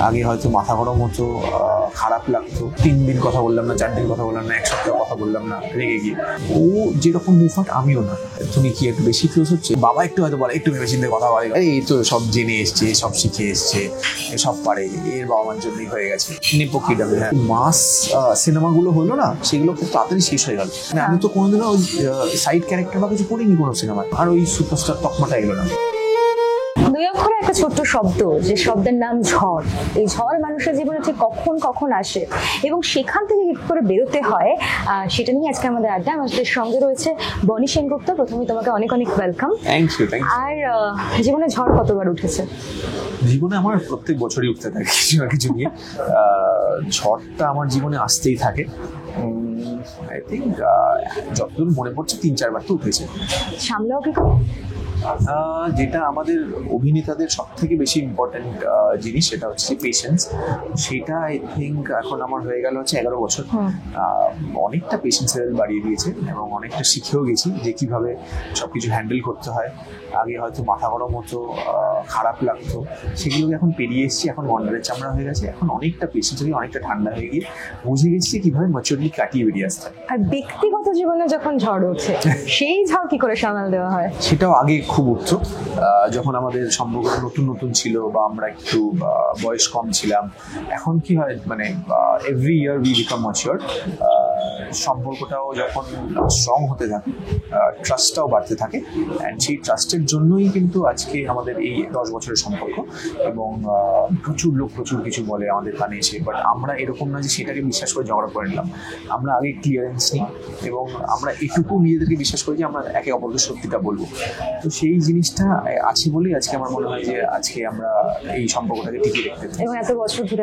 আগে হয়তো মাথা গরম হতো, খারাপ লাগতো, 3 দিন কথা বললাম না, 4 দিন কথা বললাম না, 1 সপ্তাহ কথা বললাম না, রেগে গিয়ে। ও যেরকম মুভমেন্ট আমিও না। তুমি কি একটু বেশি ক্লোজ হচ্ছে? বাবা একটু হয়তো বলে, একটু ভেবে চিন্তে কথা বলে, এই তো সব জেনে এসছে, সব শিখে এসছে, সব পারে, এর বাবা মার জন্যই হয়ে গেছে। নেপোকিড আমি মাস সিনেমাগুলো হলো না, সেগুলো খুব তাড়াতাড়ি শেষ হয়ে গেল। মানে আমি তো কোনোদিনও ওই সাইড ক্যারেক্টার বা কিছু করিনি কোনো সিনেমায়, আর ওই সুপারস্টার তকমাটা এলো না। 2 অক্ষরে একটা ছোট্ট শব্দ, যে শব্দের নাম ঝড়। এই ঝড় মানুষের জীবনে ঠিক কখন কখন আসে এবং সেখান থেকে কি করে বেরোতে হয়, সেটা নিয়ে আজকে আমাদের আড্ডা। আমাদের সঙ্গে রয়েছে বনি সেনগুপ্ত। প্রথমে তোমাকে অনেক অনেক ওয়েলকাম। Thank you. আর জীবনে ঝড় কতবার উঠেছে? জীবনে আমার প্রত্যেক বছরই উঠতে থাকে কিছু না কিছু নিয়ে। ঝড়টা আমার জীবনে আসতেই থাকে। আই থিঙ্ক যতদূর মনে পড়ছে 3-4 বার তো উঠেছে। সামলাও কি? যেটা আমাদের অভিনেতাদের সব থেকে বেশি ইম্পর্টেন্ট জিনিস, সেটা হচ্ছে পেশেন্স। সেটা আই থিঙ্ক এখন আমার হয়ে গেল হচ্ছে 11 বছর। অনেকটা পেশেন্স লেভেল বাড়িয়ে দিয়েছে এবং অনেকটা শিখেও গেছি যে কিভাবে সবকিছু হ্যান্ডেল করতে হয়। আগে হয়তো মাথা গরম হতো, খারাপ লাগতো, সেগুলোকে এখন পেরিয়ে এসেছি। এখন গন্ডারের চামড়া হয়ে গেছে। এখন অনেকটা পেশেন্স হয়ে অনেকটা ঠান্ডা হয়ে গিয়ে বুঝে গেছি যে কিভাবে ম্যাচুরলি কাটিয়ে বেরিয়ে আসতে হয়। আর ব্যক্তিগত জীবনে যখন ঝড় ওঠে, সেই ঝড় কি করে সামাল দেওয়া হয়? সেটাও আগে খুব উঠতো, যখন আমাদের সম্পর্ক নতুন নতুন ছিল বা আমরা একটু বয়স কম ছিলাম। এখন কি হয়, মানে every year we become mature. সম্পর্কটাও যখন স্ট্রং হতে থাকে, ট্রাস্টটাও বাড়তে থাকে, অ্যান্ড সেই ট্রাস্টের জন্যই কিন্তু আজকে আমাদের এই 10 বছরের সম্পর্ক। এবং প্রচুর লোক প্রচুর কিছু বলে আমাদের কানে এসে, বাট আমরা এরকম না যে সেটাকে বিশ্বাস করে ঝগড়া করে নিলাম। আমরা আগে ক্লিয়ারেন্স নিই এবং আমরা এটুকু নিজেদেরকে বিশ্বাস করি যে আমরা একে অপরকে সত্যিটা বলবো। তো সেই জিনিসটা আছে বলেই আজকে আমার মনে হয় যে আজকে আমরা এই সম্পর্কটাকে টিকিয়ে রাখতে পারি এবং এত বছর ধরে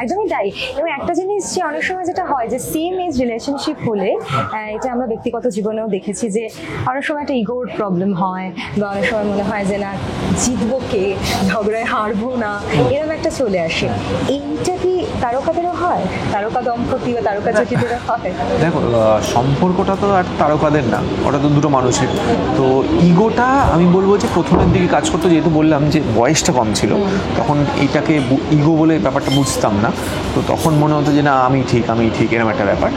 একদমই তাই। এবং একটা জিনিস যে অনেক সময় যেটা হয় যে সেম এজ রিলেশনশিপ হলে, এটা আমরা ব্যক্তিগত জীবনেও দেখেছি যে অনেক সময় একটা ইগোর প্রবলেম হয়, বা অনেক সময় মনে হয় যে না, জিতবো কে, ঝগড়ায় হারবো না, এরকম একটা চলে আসে। এইটা কি তারকাদেরও হয়? তারকা দম্পতি বা তারকা জুটিদেরও হয়? দেখো, সম্পর্কটা তো আর তারকাদের না, ওটা তো দুটো মানুষের। তো ইগোটা আমি বলবো যে প্রথমের দিকে কাজ করতো, যেহেতু বললাম যে বয়সটা কম ছিল, তখন এটাকে ইগো বলে ব্যাপারটা বুঝতাম না। তো তখন মনে হতো যে না, আমি ঠিক এরকম একটা ব্যাপার।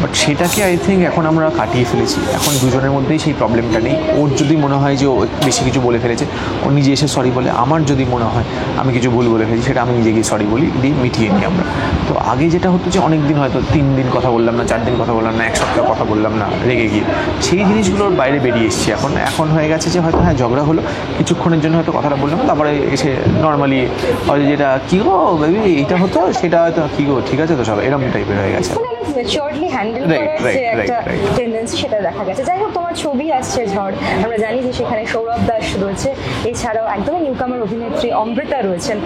বাট সেটাকে আই থিঙ্ক এখন আমরা কাটিয়ে ফেলেছি। এখন দুজনের মধ্যেই সেই প্রবলেমটা নেই। ওর যদি মনে হয় যে ও বেশি কিছু বলে ফেলেছে, ও নিজে এসে সরি বলে। আমার যদি মনে হয় আমি কিছু ভুল বলে ফেলেছি, সেটা আমি নিজে গিয়ে সরি বলি, দিয়ে মিটিয়ে নিই আমরা। তো আগে যেটা হতো যে অনেক দিন হয়তো 3 দিন কথা বললাম না, 4 দিন কথা বললাম না, 1 সপ্তাহ কথা বললাম না, রেগে গিয়ে। সেই জিনিসগুলোর বাইরে বেরিয়ে এসেছি এখন হয়ে গেছে যে হয়তো হ্যাঁ, ঝগড়া হলো, কিছুক্ষণের জন্য হয়তো কথাটা বললাম, তারপরে এসে নর্মালি হয়তো যেটা কী গো বেবি এইটা হতো, সেটা হয়তো কী গো ঠিক আছে তো, সব এরকম টাইপের হয়ে গেছে। ম্যাচিওরলি হ্যান্ডেল করার যে একটা টেন্ডেন্সি, সেটা দেখা গেছে। যাই হোক, তোমার ছবি আসছে ঝড়, আমরা জানি যে সেখানে সৌরভ দাস রয়েছে, এছাড়াও একদমই নিউকামার অভিনেত্রী অমৃতা রয়েছেন।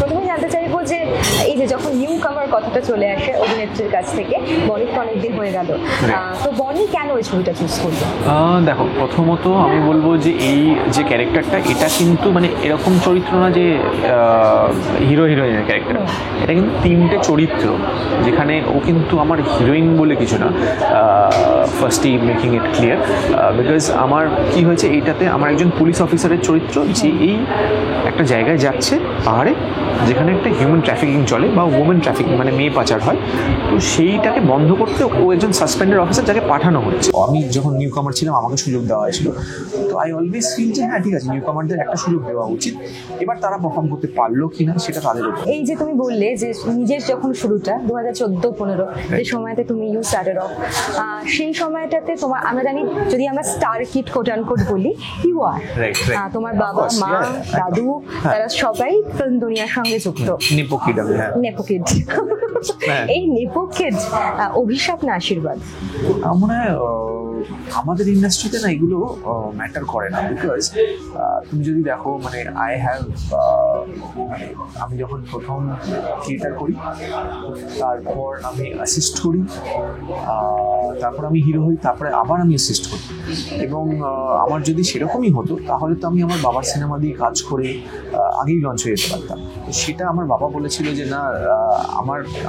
প্রথমে জানতে চাইবো যে এই যে যখন নিউকামার কথাটা চলে আসে অভিনেত্রীর কাছ থেকে, বনি তো অনেকদিন হয়ে গেল, তো বনি কেন ওই ছবিটা চুজ করলো? দেখো, প্রথমত আমি বলবো যে এই যে ক্যারেক্টারটা, এটা কিন্তু মানে এরকম চরিত্র না যে হিরো হিরোইনের ক্যারেক্টার। এটা কিন্তু 3টে চরিত্র, যেখানে ও কিন্তু আমার হিরোইন বলে কিছু না। Firstly making it clear, because আমার কি হয়েছে, এইটাতে আমার একজন পুলিশ অফিসারের চরিত্র, যে এই একটা জায়গায় যাচ্ছে পাহাড়ে, যেখানে একটা হিউম্যান ট্রাফিকিং চলে বা ওমেন ট্রাফিকিং, মানে মেয়ে পাচার হয়। তো সেইটাকে বন্ধ করতে ও একজন সাসপেন্ডেড অফিসার, যাকে পাঠানো হচ্ছে। আমি যখন নিউ কামার ছিলাম, আমাকে সুযোগ দেওয়া হয়েছিল। তো আই অলওয়েজ ফিল যে হ্যাঁ ঠিক আছে, নিউ কামারদের একটা সুযোগ দেওয়া উচিত। এবার তারা পারফর্ম করতে পারলো কিনা সেটা তাদের উপর। এই যে তুমি বললে যে নিজের যখন শুরুটা 2014-15, যে সময়তে তুমি ইউ স্টার্টেড অফ, সেই সময়টাতে তোমার, আমরা জানি যদি আমরা স্টার কিড কোট আনকোট বলি, ইউ আর, তোমার বাবা মা দাদু তারা সবাই ফিল্ম দুনিয়ার সঙ্গে যুক্ত। নেপোকিড। এই নেপোকিড অভিশাপ না আশীর্বাদ? মনে হয় আমাদের ইন্ডাস্ট্রিতে না এগুলো ম্যাটার করে না, বিকজ তুমি যদি দেখো, মানে আমি যখন প্রথম থিয়েটার করি, তারপর আমি অ্যাসিস্ট করি, তারপর আমি হিরো হই, তারপরে আবার আমি অ্যাসিস্ট করি। এবং আমার যদি সেরকমই হতো, তাহলে তো আমি আমার বাবার সিনেমা দিয়ে কাজ করে আগেই লঞ্চ হয়ে যেতে পারতাম। তো সেটা আমার বাবা বলেছিল যে না,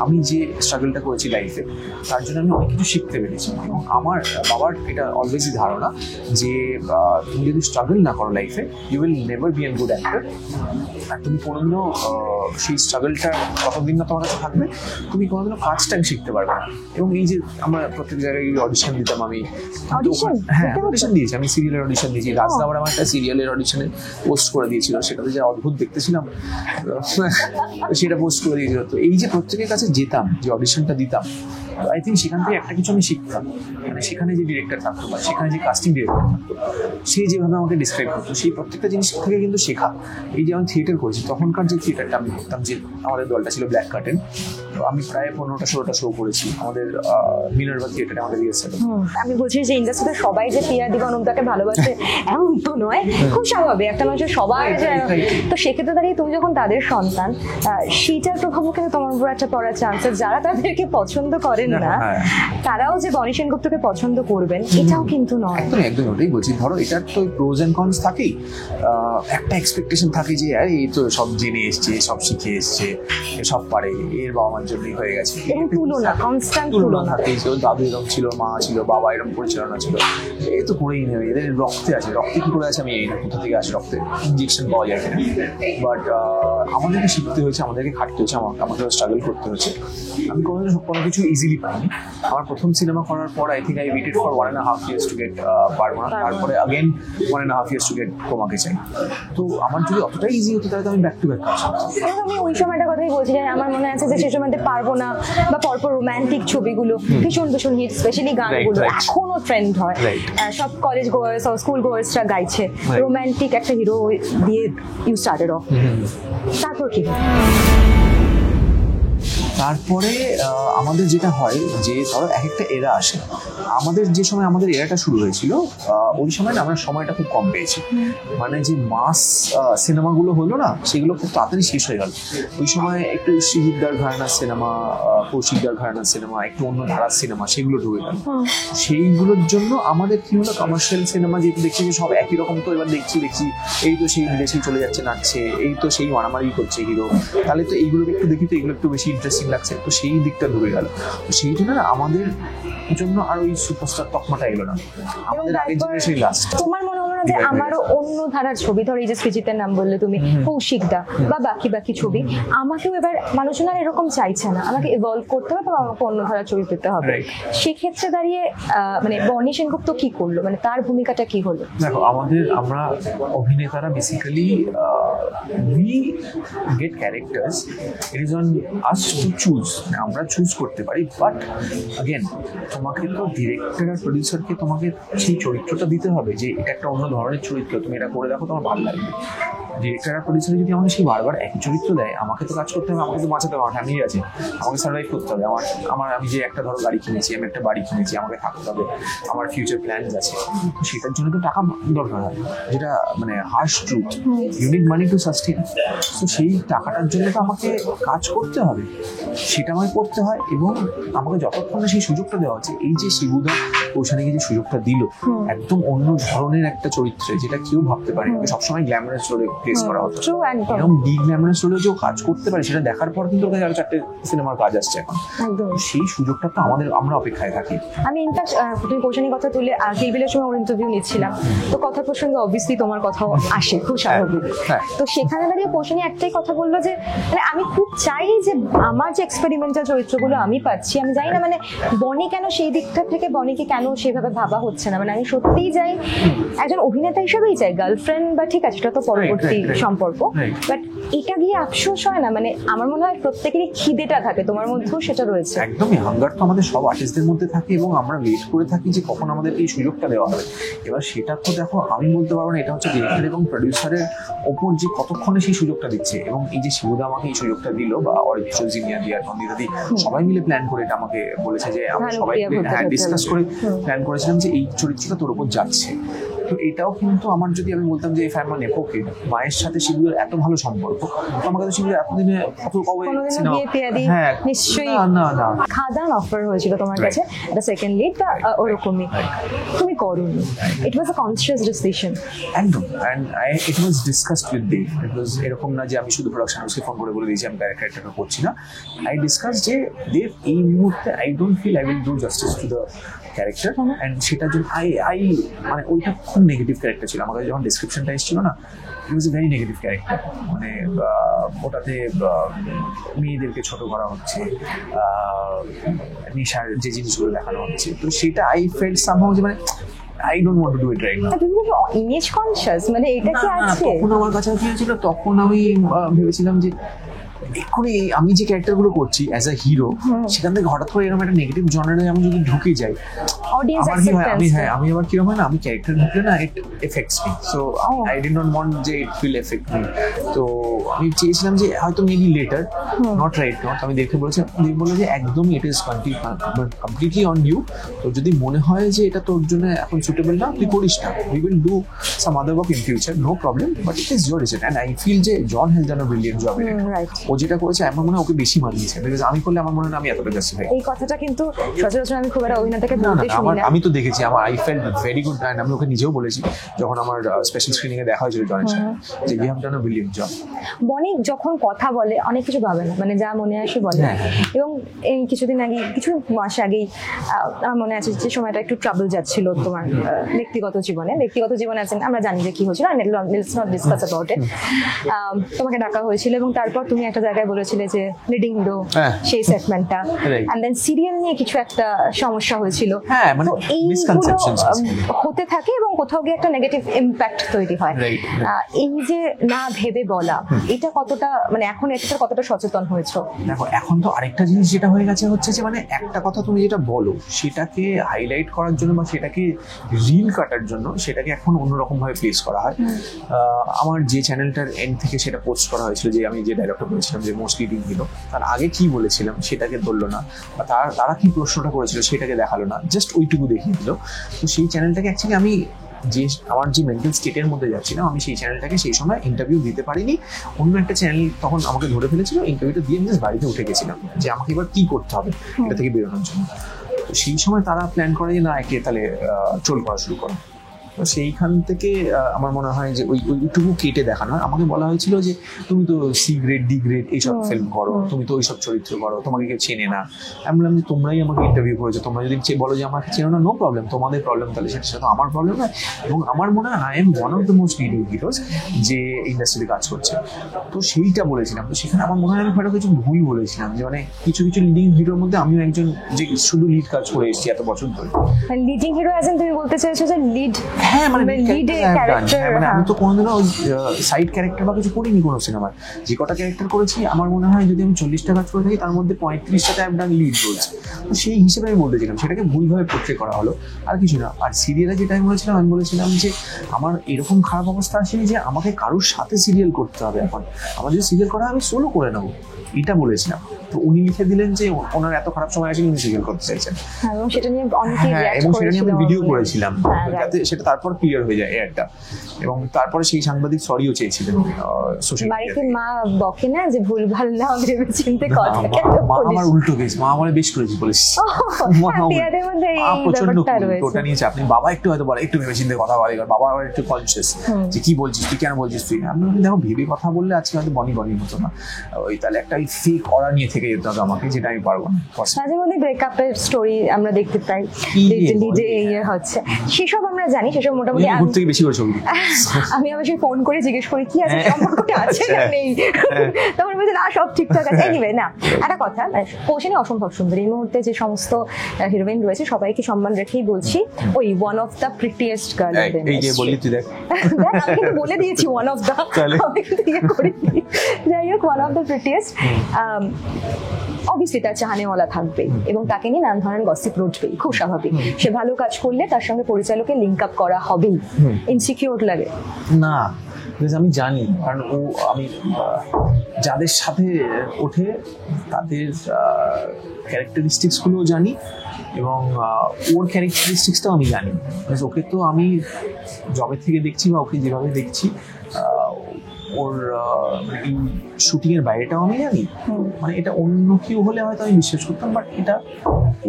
আমি যে স্ট্রাগলটা করেছি লাইফে তার জন্য আমি অনেক কিছু শিখতে পেরেছি। এবং আমার বাবার এটা অলওয়েজই ধারণা যে তুমি যদি স্ট্রাগল না করো লাইফে, you will never be an good actor. আর তুমি কোনোদিনও সেই স্ট্রাগলটা কতদিন না তোমার কাছে থাকবে, তুমি কোনোদিনও কাজটাকে শিখতে পারবে না। এবং এই যে আমরা প্রত্যেক জায়গায় অডিশন দিতাম, আমি হ্যাঁ অডিশন দিয়েছি, আমি সিরিয়ালের অডিশন দিয়েছি। রাজদাবার আমার একটা সিরিয়ালের অডিশনে পোস্ট করে দিয়েছিল, সেটাতে যে অদ্ভুত দেখতেছিলাম সেটা পোস্ট করে দিয়েছিল। তো এই যে প্রত্যেকের কাছে যেতাম, যে অডিশনটা দিতাম, আই থিঙ্ক সেখান থেকে একটা কিছু আমি শিখতাম। মানে সেখানে যে ডিরেক্টর থাকতো বা সেখানে যে কাস্টিং ডিরেক্টর থাকতো, সে যেভাবে আমাকে ডিসক্রাইব করতো, সেই প্রত্যেকটা জিনিস থেকে কিন্তু শেখা। এই যে আমি থিয়েটার করেছি, তখনকার যে থিয়েটারটা আমি করতাম, যে আমাদের দলটা ছিল ব্ল্যাক কার্টেন, তো আমি প্রায় 15টা-16টা শো করেছি আমাদের মিনার্ভা থিয়েটারে, আমাদের রিহার্সালে। আমি বলছি যে ইন্ডাস্ট্রিতে সবাই যে পিয়া দিবা অনুপদাকে ভালোবাসে এমন তো নয়, খুব স্বাভাবিক একটা মানুষের সবাই যে। তো সেক্ষেত্রে দাঁড়িয়ে তুমি যখন তাদের সন্তান, সেটার প্রভাবও কিন্তু তোমার উপর একটা পড়ার চান্স, যারা তাদেরকে পছন্দ করেন না তারাও যে বনি সেনগুপ্তকে পছন্দ করবেন এটাও কিন্তু নয়। একদম ওটাই বলছি। ধরো এটার তো প্রোজ এন্ড কনস থাকেই। একটা এক্সপেকটেশন থাকে যে আরে এই তো সব জেনে এসছে, সব শিখে এসছে, সব পারে, এর বাবা মার জন্যই হয়ে গেছে। এবং তুলনা, কনস্ট্যান্ট তুলনা থাকে যে ওর দাদু এরকম ছিল, মা ছিল, বাবা এরকম পরিচালনা ছিল, এই তো করেই নেবে, এদের রক্তে আছে। রক্তে কি করে আছে আমি এই না, কোথা থেকে আসে রক্তে, ইঞ্জেকশন পাওয়া যায় কিনা। বাট আমাদেরকে শিখতে হয়েছে, আমাদেরকে খাটতে হয়েছে, আমাকে স্ট্রাগল করতে হয়েছে। আমি কোনো কিছু ইজিলি পাইনি। আমার প্রথম সিনেমা করার পর I think I waited for 1.5 years to get পারবনা। তারপরে আগেন 1.5 years টু গেট তোমাকে চাই। তো আমার যদি অতটাই ইজি হতো তাহলে আমি ব্যাক টু ব্যাক কাজ করতাম। আমি ওই সময়টা কথাই বলছি, আমার মনে আছে যে সেই সময়তে পারবো না বা পরপর রোমান্টিক ছবিগুলো ভীষণ ভীষণ হিট, স্পেশালি গানগুলো এখনো ট্রেন্ড হয়, সব কলেজ গোয়ার্স আর স্কুল গোয়ার্সরা গাইছে রোমান্টিক একটা হিরো দিয়ে ইউ স্টার্টেড অফ। তারপর কি তারপরে আমাদের যেটা হয় যে ধরো এক একটা এরা আসে, আমাদের যে সময় আমাদের এরাটা শুরু হয়েছিল ওই সময় না আমরা সময়টা খুব কম পেয়েছি। মানে যে মাস সিনেমাগুলো হলো না, সেগুলো খুব তাড়াতাড়ি শেষ হয়ে গেল। ওই সময় একটু শিহিদার ঘরানার সিনেমা, কৌশিকদার ঘরানার সিনেমা, একটু অন্য ধারার সিনেমা, সেগুলো ঢুকে গেল। সেইগুলোর জন্য আমাদের কি হলো, কমার্শিয়াল সিনেমা যেহেতু দেখছি যে সব একই রকম, তো এবার দেখছি এই তো সেই বিদেশি চলে যাচ্ছে নাচছে, এই তো সেই মারামারি করছে হিরো, তাহলে তো এইগুলোকে একটু দেখি, তো এগুলো একটু বেশি ইন্টারেস্টিং লাগছে, তো সেই দিকটা ঢুকে গেল। তো সেই জন্য না আমাদের জন্য আর ওই সুপারস্টার তকমাটা এলো না, আমাদের আগের জেনারেশন লাস্ট। তোমার মনে হলো না যে আমারও অন্য ধারার ছবি, ধর এই যে সৃজিতের নাম বললে তুমি, কৌশিকদা বা বাকি ছবি, আমাকেও এবার মানুষজন আর এরকম চাইছে না, আমাকে ইভলভ করতে হবে বা আমাকে অন্য ধারার ছবি পেতে হবে। সেক্ষেত্রে দাঁড়িয়ে মানে বনি সেনগুপ্ত কি করলো, মানে তার ভূমিকাটা কি হলো? দেখো আমরা অভিনেতারা basically we get characters, it is on us to choose. আমরা চুজ করতে পারি, বাট আগেন তোমাকে তো ডিরেক্টর আর প্রডিউসারকে তোমাকে সেই চরিত্রটা দিতে হবে যে এটা একটা অন্য ধরনের চরিত্র, তুমি এটা করে দেখো, তোমার ভালো লাগবে। ডিরেক্টর আর প্রডিউসার যদি আমাকে সেই বারবার একই চরিত্র দেয়, আমাকে তো কাজ করতে হবে, আমাকে তো বাঁচাতে হবে, আমার ফ্যামিলি আছে, আমাকে সার্ভাইভ করতে হবে। আমি যে একটা ধরো গাড়ি কিনেছি, আমি একটা বাড়ি কিনেছি, আমাকে থাকতে হবে, আমার ফিউচার প্ল্যানস আছে, সেটার জন্য তো টাকা দরকার হয়, যেটা মানে harsh truth, you need money to sustain. তো সেই টাকাটার জন্য তো আমাকে কাজ করতে হবে, সেটা আমাকে করতে হয়। এবং আমাকে যতক্ষণ না সেই সুযোগটা দেওয়া হচ্ছে, এই যে শিবুদা কৌশানীকে যে সুযোগটা দিল, একদম অন্য ধরনের একটা চরিত্রে, যেটা কেউ ভাবতে পারে, সবসময় গ্ল্যামারাস রোলে প্লেস করা হতো, এবং বি গ্ল্যামারাস রোলে যে কাজ করতে পারে সেটা দেখার পর কিন্তু ওখানে আরো 4টে সিনেমার কাজ আসছে এখন। সেই সুযোগটা তো আমরা অপেক্ষায় থাকি। আমি ইনফ্যাক্ট তুমি কৌশানীর কথা তুলে কিলবিলের সময় ওর ইন্টারভিউ নিচ্ছিলাম, তো কথা প্রসঙ্গে অবভিয়াসলি তোমার কথাও আসে, খুব স্বাভাবিক। তো সেখানে দাঁড়িয়ে কৌশানী একটাই কথা বললো যে মানে আমি খুব চাই যে আমার যে এক্সপেরিমেন্টাল চরিত্রগুলো আমি পাচ্ছি, আমি জানি না মানে বনি কেন সেই দিকটা থেকে বনিকে কেন সেভাবে ভাবা হচ্ছে না। মানে আমি সত্যিই চাই একজন অভিনেতা হিসেবেই চাই গার্লফ্রেন্ড, বা ঠিক আছে সেটা তো পরবর্তী সম্পর্ক, বাট এটা গিয়ে আফসোস হয় না? মানে আমার মনে হয় প্রত্যেকেরই খিদেটা থাকে, তোমার মধ্যেও সেটা রয়েছে। একদমই, হাঙ্গার তো আমাদের সব আর্টিস্টদের মধ্যে থাকে, এবং আমরা ওয়েট করে থাকি যে কখন আমাদের এই সুযোগটা দেওয়া হবে। এবার সেটা তো দেখো আমি বলতে পারবো না, এটা হচ্ছে ডিরেক্টর এবং প্রডিউসারের ওপর যে কতক্ষণে সেই সুযোগটা দিচ্ছে। এবং এই যে শিবুদা আমাকে এই সুযোগটা দিল, বা অরিত্র, জিনিয়া দি আর নন্দিতাদি সবাই মিলে প্ল্যান করে এটা আমাকে বলেছে যে আমরা সবাই ডিসকাস করে প্ল্যান করেছিলাম যে এই চরিত্রটা তোর উপর যাচ্ছে। তো এটাও কিন্তু আমার, যদি আমি বলতাম যে ইফ আই এম অ্যান নেপোকিড, মায়ের সাথে শিবুর এত ভালো সম্পর্ক, তো আমার কাছে শিবুর এতদিনে কত কবে কোনোদিনও বিয়ে টিয়াদি নিশ্চয়ই না খাদান অফার হয়েছিল তোমার কাছে একটা সেকেন্ড লিড বা ওরকমই, তুমি করোনি, it was a conscious decision. একদম, and it was discussed with Dev. It was এরকম না যে আমি শুধু প্রোডাকশন হাউসকে ফোন করে বলে দিয়েছি আমি ক্যারেক্টারটা করছি না। আই ডিসকাস যে দেব এই মুহূর্তে I don't feel I will do justice to the character, and সেটার জন্য আই মানে ওইটা খুব নেগেটিভ ক্যারেক্টার ছিল। আমার কাছে যখন ডিসক্রিপশনটা এসেছিল না, ইট ওয়াজ এ ভেরি নেগেটিভ ক্যারেক্টার। মানে ওটাতে মেয়েদেরকে ছোট করা হচ্ছে, নেশার যে জিনিসগুলো দেখানো হচ্ছে, তো সেটা আই ফেল্ট সামহাউ যে মানে I don't want to do it right now. তুমি ইমেজ কনসিয়াস, মানে এটা কি আছে? তখন আমার কাছে কি হয়েছিল, তখন আমি ভেবেছিলাম যে এক্ষুনি আমি যে ক্যারেক্টারগুলো করছি অ্যাজ আ হিরো, সেখান থেকে হঠাৎ করে এরকম একটা নেগেটিভ জনারে আমি যদি ঢুকে যাই, অডিয়েন্স আমার কি হয়, আমি আবার কিরকম হয় না, আমি ক্যারেক্টার ঢুকলে না it affects me, so I did not want যে ইট উইল এফেক্ট মি। তো আমি চেয়েছিলাম যে হয়তো maybe later, not right not. আমি দেখে বলেছিলাম, বললো যে একদমই it is completely on you. তো যদি মনে হয় যে এটা তোর জন্য এখন সুটেবল না, তুই করিস না, we will do some other work in future, no problem, but it is your decision. And I feel যে John has done a brilliant job in it. ও যেটা করেছে আমার মনে হয় ওকে বেশি মানিয়েছে, বিকজ আমি করলে আমার মনে হয় আমি এতটা জাস্টিফাই। এই কথাটা কিন্তু সচরাচর আমি খুব একটা অভিনেতাকে বলতে শুনি না। আমি তো দেখেছি, আমার I felt very good, and আমি ওকে নিজেও বলেছি যখন আমার স্পেশাল স্ক্রিনিং এ দেখা হয়েছিল জনের সাথে, যে you have done a brilliant job. Bonny যখন কথা বলে অনেক কিছু ভাবে না, মানে যা মনে আসে বলে। এবং এই কিছুদিন আগে, কিছু মাস আগেই আমার মনে আছে যে সময়টা একটু ট্রাবল যাচ্ছিল তোমার ব্যক্তিগত জীবনে আছেন, আমরা জানি যে কি হয়েছিল, let's not discuss about it. তোমাকে ডাকা হয়েছিল এবং তারপর তুমি একটা জায়গায় বলেছিলে যে লিডিং হিরো, সেই সেগমেন্টটা, এন্ড দেন সিরিয়াল নিয়ে কিছু একটা সমস্যা হয়েছিল। মানে হতে থাকে এবং কোথাও গিয়ে একটা নেগেটিভ ইম্প্যাক্ট তৈরি হয়। এই যে না ভেবে বলা, এটা কতটা, মানে এখন এটা কতটা সচেতন হয়েছো? দেখো, এখন তো আরেকটা জিনিস যেটা হয়ে গেছে হচ্ছে যে মানে একটা কথা তুমি যেটা বলো সেটাকে হাইলাইট করার জন্য বা সেটাকে রিল কাটার জন্য সেটাকে এখন অন্যরকম ভাবে প্লেস করা হয়। আমার যে চ্যানেলটার এন্ড থেকে সেটা পোস্ট করা হয়েছিল, যে আমি যে ডায়লগটা বলেছিলাম যে মোস্ট লিডিং হিরো, তার আগে কি বলেছিলাম সেটাকে ধরলো না, বা তারা কি প্রশ্নটা করেছিল সেটাকে দেখালো না, জাস্ট ওইটুকু দেখিয়ে দিল। তো সেই চ্যানেলটাকে অ্যাকচুয়ালি আমি যে আমার যে মেন্টাল স্টেটের মধ্যে যাচ্ছিলাম, আমি সেই চ্যানেলটাকে সেই সময় ইন্টারভিউ দিতে পারিনি। অন্য একটা চ্যানেল তখন আমাকে ধরে ফেলেছিল, ইন্টারভিউটা দিয়ে আমি জাস্ট বাড়িতে উঠে গেছিলাম যে আমাকে এবার কি করতে হবে এটা থেকে বেরোনোর জন্য। তো সেই সময় তারা প্ল্যান করে যে না, একে তাহলে ট্রোল করা শুরু করো। তো সেইখান থেকে আমার মনে হয় যে ওইটুকু কেটে দেখানো হয়। আমাকে বলা হয়েছিল যে তুমি তো সি গ্রেড ডি গ্রেড এইসব ফিল্ম করো, তুমি তো ওইসব চরিত্র করো, তোমাকে কেউ চেনে না। আমি বললাম যে তোমরাই আমাকে ইন্টারভিউ করেছো, তোমরা যদি বলো যে আমাকে চেনো না, নো প্রবলেম, তোমাদের প্রবলেম, তাহলে সেটা তো আমার প্রবলেম নয়। এবং আমার মনে হয় I am one of the most leading heroes যে ইন্ডাস্ট্রিতে কাজ করছে। তো সেইটা বলেছিলাম। তো সেখানে আমার মনে হয় আমি হয়তো কিছু ভুল বলেছিলাম, যে মানে কিছু লিডিং হিরোর মধ্যে আমিও একজন যে শুধু লিড কাজ করে এসেছি এত বছর ধরে। লিডিং হিরো অ্যাজ ইন তুমি বলতে চাইছো যে লিড, হ্যাঁ মানে ক্যারেক্টার, মানে আমি তো কোনোদিনও ওই সাইড ক্যারেক্টার বা কিছু করিনি কোনো সিনেমার। যে কটা ক্যারেক্টার করেছি আমার মনে হয় যদি আমি 40টা কাজ করে থাকি তার মধ্যে 35টাতে আমি লিড রোলস। তো সেই হিসেবে আমি বলতেছিলাম, সেটাকে ভুলভাবে পোট্রে করা হলো, আর কিছু না। আর সিরিয়ালে যেটা আমি বলেছিলাম যে আমার এরকম খারাপ অবস্থা আসেনি যে আমাকে কারোর সাথে সিরিয়াল করতে হবে। এখন আমার যদি সিরিয়াল করা আমি সোলো করে নেবো, এটা বলেছিলাম। তো উনি লিখে দিলেন যে ওনার এত খারাপ সময় আছে, উনি সিরিয়াল করতে চাইছেন, এবং সেটা নিয়ে অনেকে এবং সেটা নিয়ে আমি ভিডিও করেছিলাম, যাতে সেটা তারপর ক্লিয়ার হয়ে যায় এয়ারটা। এবং তারপরে সেই সাংবাদিক সরিও চেয়েছিলেন সোশ্যাল মিডিয়াতে। বাড়িতে মা বকে না যে ভুলভাল না ভেবে চিন্তে কথা, মা আমার উল্টো গেছে, মা আমার বেশ করেছি বলিস, প্রচন্ড ওটা নিয়েছে। আপনি বাবা একটু হয়তো বলে একটু ভেবে চিন্তে কথা বলে, বাবা আবার একটু কনসিয়াস যে কি বলছিস তুই, কেন বলছিস তুই। আমি দেখো ভেবে কথা বললে আজকে হয়তো বনির মতো না, ওই তাহলে একটা ফেক অরা নিয়ে থেকে যেতে হবে আমাকে, যেটা আমি পারবো না। মাঝে মধ্যে ব্রেকআপের স্টোরি আমরা দেখতে পাই, লিডে ইয়ে হচ্ছে, সেসব আমরা জানি, সেসব মোটামুটি বেশি করে ছবি আমি অবশ্যই ফোন করে জিজ্ঞেস করি কি আছে, সম্পর্কটা আছে না নেই, তখন বলছে না সব ঠিকঠাক আছে। এনিওয়ে, না একটা কথা, কৌশিনী অসম্ভব সুন্দর। এই মুহূর্তে যে সমস্ত হিরোইন রয়েছে সবাইকে সম্মান রেখেই বলছি, ওই one of the prettiest girl. এই যে বললি তুই, দেখ আমি কিন্তু বলে দিয়েছি ওয়ান অফ দ্য, আমি কিন্তু ইয়ে করিনি। যাই হোক, one of the prettiest. Obviously তার চাহানেওয়ালা থাকবে এবং তাকে নিয়ে নানা ধরনের গসিপ রটবেই, খুব স্বাভাবিক। সে ভালো কাজ করলে তার সঙ্গে পরিচালকের লিঙ্ক আপ করা হবেই। ইনসিকিউর লাগে না, বিকজ আমি জানি, কারণ আমি যাদের সাথে ওঠে তাদের ক্যারেক্টারিস্টিক্সগুলোও জানি এবং ওর ক্যারেক্টারিস্টিক্সটাও আমি জানি। বিকজ ওকে তো আমি জবের থেকে দেখছি বা ওকে যেভাবে দেখছি, ওর এই শুটিংয়ের বাইরেটাও আমি জানি। মানে এটা অন্য কেউ হলে হয়তো আমি বিশ্বাস করতাম, বাট এটা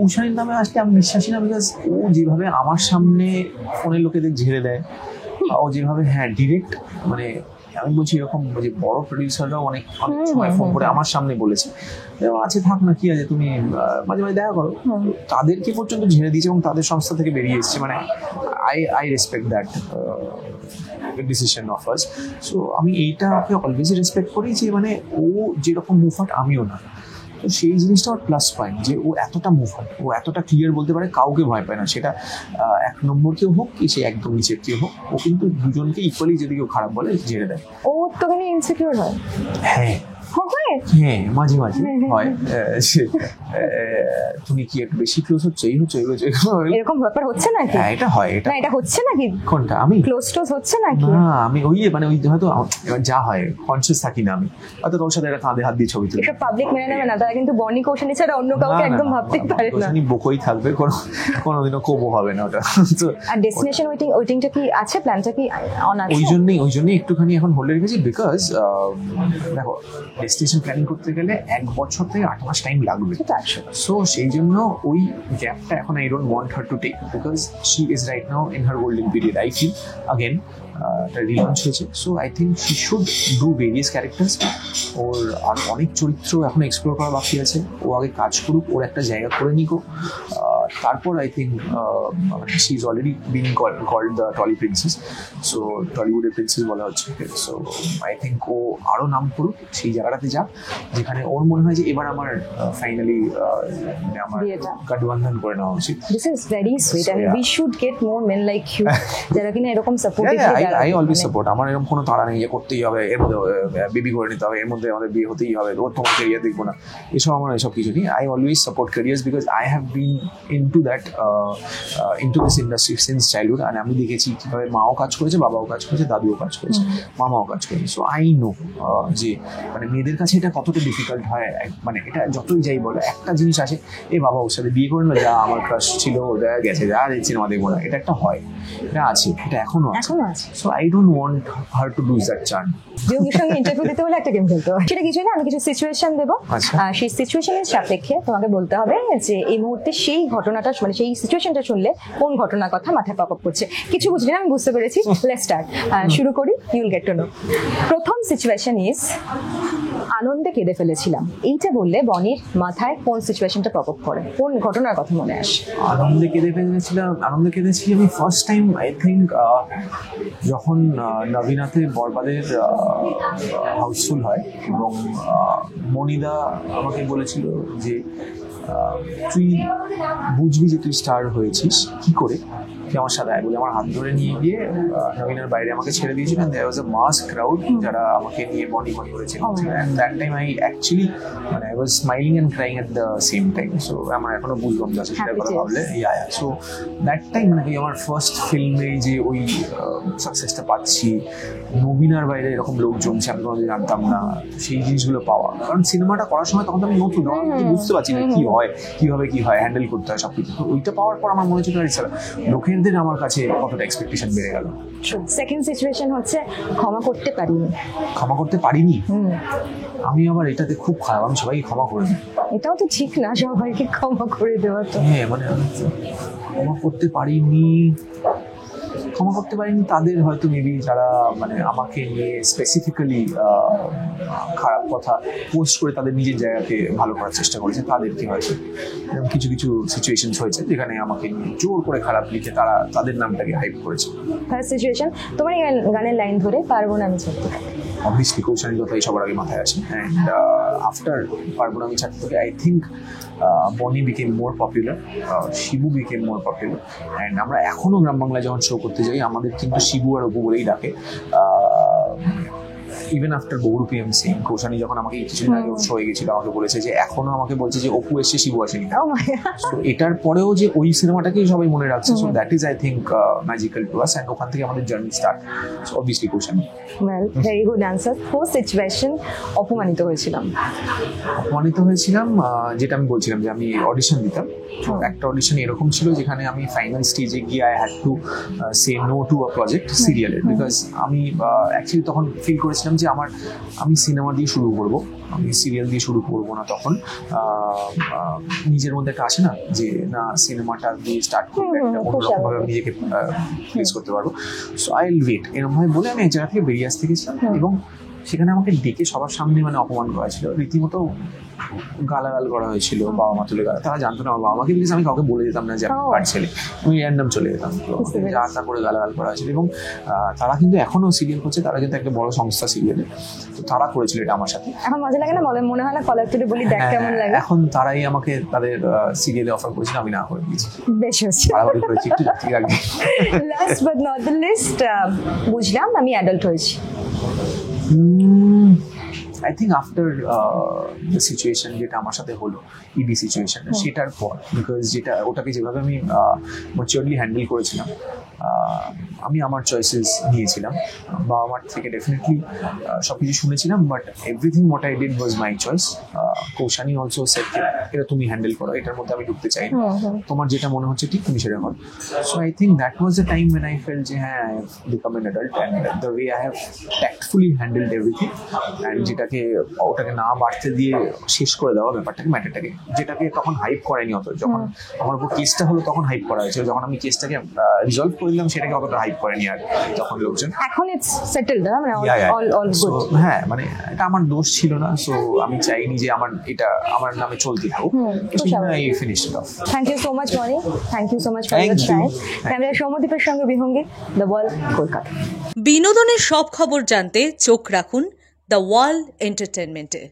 উষানির নামে আসলে আমি বিশ্বাসী না। বিকজ ও যেভাবে আমার সামনে ফোনের লোকেদের ঝেড়ে দেয়, ও যেভাবে ডিরেক্ট, মানে আমি বলছি এরকম যে বড় প্রডিউসাররাও অনেক সময় ফোন করে আমার সামনে বলেছে আছে থাক না, কি আছে তুমি মাঝে মাঝে দেখা করো, তাদেরকে পর্যন্ত ঝেড়ে দিয়েছে এবং তাদের সংস্থা থেকে বেরিয়ে এসছে। মানে I respect that decision of us. So আমি এইটাকে অলওয়েজ রেসপেক্ট করি যে মানে ও যেরকম মুভমেন্ট আমিও না। তো সেই জিনিসটা আমার প্লাস পয়েন্ট যে ও এতটা মুভমেন্ট, ও এতটা ক্লিয়ার বলতে পারে, কাউকে ভয় পায় না, সেটা 1 নম্বর কেউ হোক কি সে একদম নিচের কেউ হোক, ও কিন্তু দুজনকে ইকুয়ালি যদি কেউ খারাপ বলে ঝেড়ে দেয়। ও তো কেন ইনসিকিউর হয়? হ্যাঁ মাঝে মাঝে হয়। তুমি কি একটু বেশি ক্লোজ হচ্ছে, এই হচ্ছে এরকম ব্যাপার হচ্ছে নাকি? হ্যাঁ এটা হয়। এটা হচ্ছে নাকি? কোনটা? আমি ক্লোজ টোজ হচ্ছে নাকি? না আমি ওই মানে ওই হয়তো যা হয় কনসিয়াস থাকি না আমি, হয়তো তোর সাথে একটা কাঁধে হাত দিয়ে ছবি তুলি। এসব পাবলিক মেনে নেবে না, তারা কিন্তু বনি কৌশানি ছাড়া অন্য কাউকে একদম ভাবতেই পারে না। বকই থাকবে, কোনোদিনও কোবো হবে না ওটা। আর ডেস্টিনেশন ওয়েটিংটা কি আছে? প্ল্যানটা কি অন আছে? ওই জন্যই একটুখানি এখন হোল্ডে রেখেছি। বিকজ দেখো ডেস্টিনেশন প্ল্যানিং করতে গেলে 1 বছর থেকে 8 মাস টাইম লাগবে। সো সেই জন্য ওই গ্যাপটা এখন I don't want her to take, because she is right now in her golden period. I feel again relaunch হয়েছে, so I think she should do various characters. ওর আর অনেক চরিত্র এখন এক্সপ্লোর করা বাকি আছে। ও আগে কাজ করুক, ওর একটা জায়গা করে নিক। তারপর I think she is already being called the Tolly princess, so টলিউডের প্রিন্সেস বলা হচ্ছে। সো আই থিঙ্ক ও আরও নাম করুক, সেই জায়গাটাতে যাক যেখানে ওর মনে হয় যে এবার আমার ফাইনালি আমার গাঠবন্ধন করে নেওয়া উচিত। This is very sweet and we should get more men like you, যারা কিনা এরকম সাপোর্টিভ। I always support. আমার এরকম কোনো তাড়া নেই যে করতেই হবে, এর মধ্যে বেবি করে নিতে হবে, এর মধ্যে আমাদের বিয়ে হতেই হবে, ওর তোমার ক্যারিয়ার দেখবো না, এসব আমার এসব কিছু নেই। I always support carriers because I have been into this industry since childhood, and আমি দেখেছি কিভাবে মাও কাজ করেছে, বাবাও কাজ করেছে, দাদুও কাজ করেছে, মামাও কাজ করেছে। সো আই নো যে মানে মেয়েদের কাছে এটা কতটা ডিফিকাল্ট হয়। মানে এটা যতই যাই বলে একটা জিনিস আসে, এ বাবা ওর সাথে বিয়ে করে না, যা আমার ক্রাশ ছিল ওটা গেছে, যা সিনেমা দেখবো না, এটা একটা হয়, এটা আছে, এটা এখনো আছে। So I don't want her to lose that charm. যোগীর সঙ্গে ইন্টারভিউ দিতে হলে একটা গেম খেলতে হয়, সেটা কিছুই না, আমি কিছু সিচুয়েশন দেবো, সেই সিচুয়েশনের সাপেক্ষে তোমাকে বলতে হবে যে এই মুহূর্তে সেই ঘটনাটা, মানে সেই সিচুয়েশনটা শুনলে কোন ঘটনার কথা মাথায় পপ আপ করছে। কিছু বুঝলি না, আমি বুঝতে পেরেছি। লেটস স্টার্ট, শুরু করি, you will get to know. প্রথম সিচুয়েশন ইজ আনন্দে কেঁদে ফেলেছিলাম। এইটা বললে বনির মাথায় কোন সিচুয়েশনটা পপ আপ করে, কোন ঘটনার কথা মনে আসে? আনন্দে কেঁদে ফেলেছিলাম, আনন্দে কেঁদেছি আমি ফার্স্ট টাইম আই থিঙ্ক যখন নবীনাথে বরবাদের হাউসফুল হয় এবং মনিদা আমাকে বলেছিল যে তুই বুঝবি যে তুই স্টার হয়েছিস কি করে, তুই আমার সাথে আয় বলে আমার হাত ধরে নিয়ে গিয়ে নবীনের বাইরে আমাকে ছেড়ে দিয়েছিলেন। দেয়ার ওয়াজ আ মাস ক্রাউড যারা আমাকে নিয়ে বনি করেছিলেন। And that time I actually মানে I was smiling and crying at the same time. So আমার এখনো বুঝলাম যাচ্ছে সেটার কথা ভাবলে। সো দ্যাট টাইম মানে আমার ফার্স্ট ফিল্মে যে ওই সাকসেসটা পাচ্ছি, নবীনার বাইরে এরকম লোক জমছে, আমি কোনোদিন জানতাম না, সেই জিনিসগুলো পাওয়া। কারণ সিনেমাটা করার সময় তখন তো আমি নতুন, বুঝতে পারছি না কি হয়, কিভাবে কি হয়, হ্যান্ডেল করতে হয় সবকিছু। তো ওইটা পাওয়ার পর আমার মনে হচ্ছিল লোকের আমার কাছে কতটা এক্সপেকটেশন বেড়ে গেল। সেকেন্ড সিচুয়েশন হচ্ছে ক্ষমা করতে পারিনি। ক্ষমা করতে পারিনি, আমি আবার এটাতে খুব খারাপ, আমি সবাইকে ক্ষমা করে দিই। এটাও তো ঠিক না, সবাইকে ক্ষমা করে দেওয়া তো। হ্যাঁ মানে ক্ষমা করতে পারিনি, ক্ষমা করতে পারিনি তাদের হয়তো মেবি যারা মানে আমাকে নিয়ে স্পেসিফিক্যালি খারাপ কথা পোস্ট করে তাদের নিজের জায়গাকে ভালো করার চেষ্টা করেছে, তাদেরকে হয়তো এরকম কিছু কিছু সিচুয়েশনস হয়েছে যেখানে আমাকে নিয়ে জোর করে খারাপ লিখে তারা তাদের নামটাকে হাইপ করেছে। ফার্স্ট সিচুয়েশন, তোমার এই গানের লাইন ধরে পারবো না আমি ছাড়তে, অবভিয়াসলি কৌশানীর কথাই সবার আগে মাথায় আসে। অ্যান্ড আফটার পারবো না আমি ছাড়তে থেকে আই থিঙ্ক বনি became more popular, Shibu became more popular. And আমরা এখনও গ্রাম বাংলায় যখন শো করতে যাই আমাদের কিন্তু শিবু আর অপু বলেই ডাকে। ইভেন আফটার বহুরূপী পিএমসি কৌশানী যখন আমাকে কিছুদিন আগে শো হয়ে গেছিল, আমাকে বলেছে যে এখনো আমাকে বলছে যে অপু এসছে, শিবু আসেনি। Oh my God. তো এটার পরেও যে ওই সিনেমাটাকেই সবাই মনে রাখছে, so that is I think magical to us, and ওখান থেকে আমাদের journey start. So obviously Koushani. Well, very good answer. First situation, অপমানিত হয়েছিলাম। অপমানিত হয়েছিলাম যেটা আমি বলছিলাম যে আমি অডিশন দিতাম, তো একটা অডিশন এরকম ছিল যেখানে আমি ফাইনাল স্টেজে গিয়ে I had to say no to a project সিরিয়ালের, বিকজ আমি অ্যাকচুয়ালি তখন ফিল করেছিলাম যে আমি সিনেমা দিয়ে শুরু করব, আমি সিরিয়াল দিয়ে শুরু করবো না। তখন নিজের মধ্যে একটা আসে না যে না সিনেমাটা দিয়ে স্টার্ট করবো, একটা অন্যরকমভাবে আমি নিজেকে ফেস করতে পারবো, সো আই উইল ওয়েট এরকমভাবে বলে আমি এক জায়গা থেকে বেরিয়ে আসতে গেছিলাম। এবং সেখানে আমাকে ডেকে সবার সামনে মানে অপমান করা ছিল, রীতিমতো গালাগাল করা হয়েছিল, বাবা মা তুলে গালা, তারা জানতো না আমার বাবা মাকে, প্লিজ আমি কাউকে বলে দিতাম না যে আমি পার ছেলে, আমি র্যান্ডম চলে যেতাম, তো যা তা করে গালাগাল করা হয়েছিল। এবং তারা কিন্তু এখনো সিরিয়াল করছে, তারা কিন্তু একটা বড় সংস্থা সিরিয়ালে, তো তারা করেছিল এটা আমার সাথে। এখন মজা লাগে না, মনে হয় না কলার তুলে বলি দেখ কেমন লাগে। এখন তারাই আমাকে তাদের সিরিয়ালে অফার করেছিল, আমি না করে দিয়েছি, বেশ হচ্ছে। বাড়াবাড়ি করেছি একটু, ঠিক আছে। Last but not the least, বুঝলাম আমি অ্যাডাল্ট হয়েছি। I think after the situation যেটা আমার সাথে হলো, ইডি সিচুয়েশন, সেটার পর, বিকজ ওটাকে যেভাবে আমি ম্যাচিওরলি হ্যান্ডেল করেছিলাম, আমি আমার চয়েসেস নিয়েছিলাম, বাবা মার থেকে ডেফিনেটলি সব কিছু শুনেছিলাম, but everything what I did was my choice. Koushani also shed এটা তুমি হ্যান্ডেল করো, এটার মধ্যে আমি ঢুকতে চাই না, তোমার যেটা মনে হচ্ছে ঠিক তুমি সেটা করো। So I think that was the time when I felt যে হ্যাঁ I have become an adult, and the way I have tactfully handled everything, and যেটাকে ওটাকে না বাড়তে দিয়ে শেষ করে দেওয়া ব্যাপারটাকে, ম্যাটারটাকে, যেটাকে তখন হাইপ করায়নি অত। যখন আমার উপর কেসটা হলো তখন হাইপ করা হয়েছিল, যখন আমি কেসটাকে রিজলভ করে দিলাম সেটাকে অতটা হাইপ করেনি আর তখন লোকজন। এখন ইটস সেটেলড, মানে অল গুড। হ্যাঁ, মানে এটা আমার দোষ ছিল না, সো আমি চাইনি যে এটা আমার নামে চলতে থাকুক, I finish it off. Thank you so much Moni, thank you so much for your time. Camera সৌম্যদীপের সঙ্গে বিহঙ্গী, দ্য ওয়াল, কলকাতা। বিনোদনের সব খবর জানতে চোখ রাখুন দ্য ওয়াল এন্টারটেনমেন্টে।